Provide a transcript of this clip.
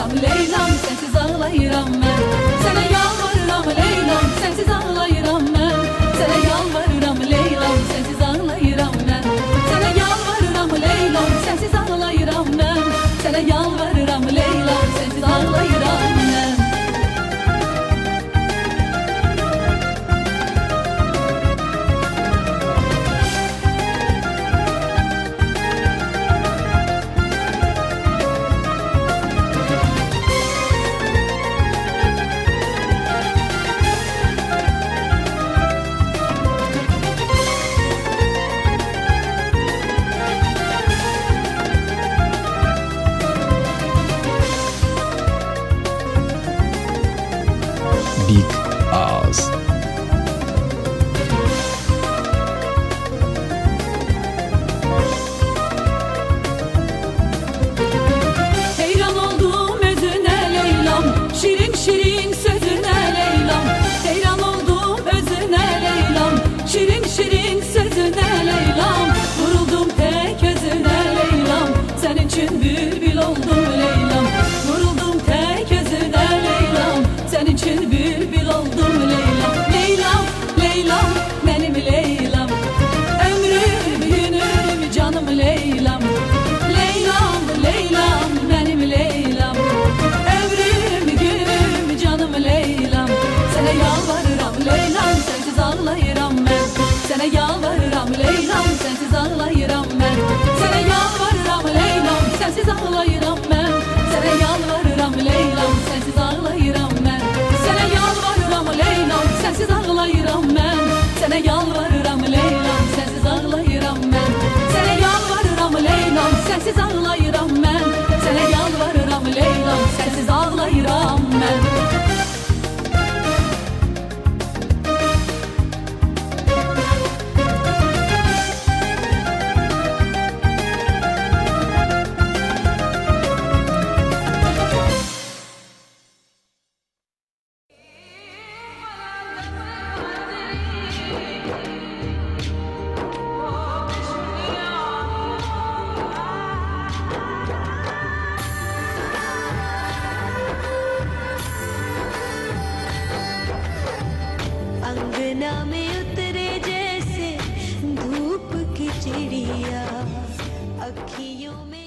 yalvarıram Leylam, sensiz ağlayıram ben. Sana yalvarıram Leylam, sensiz ağlayıram ben. Sana yalvarıram Leylam, sensiz ağlayıram ben. Sana yalvarıram Leylam, sensiz ağlayıram ben. Sana yalvarıram Leylam, sensiz ağlayıram ben. Big Ağız. Heyran oldum özüne Leylam, şirin şirin sözüne Leylam. Heyran oldum özüne Leylam, şirin şirin sözüne Leylam. Vuruldum tek özüne Leylam, senin için bülbül oldum Leylam. Vuruldum tek özüne Leylam, senin için bülbül oldum Leylam. Leylam, Leylam, benim Leylam. Ömrüm, günüm, canım Leylam. Leylam, Leylam, benim Leylam. Ömrüm, günüm, canım Leylam. Sana yalvarıram Leylam, sensiz ağlayıram ben. Sana yalvarıram Leylam, sensiz ağlayıram ben. Sana yalvarıram Leylam, sensiz ağlayıram ben. Sana yalvarıram Leylam, sensiz ağlayıram ben. Sana yalvarıram Leylam, sensiz ağlayıram ben. Sana yalvarıram Leylam, sensiz ağlayıram ben. Sana yalvarıram Leylam, sensiz ağlayıram ben. Sana yalvarıram Leylam, sensiz ağlayıram ben. अंगना में उतरे जैसे धूप की चिड़िया, अखियों में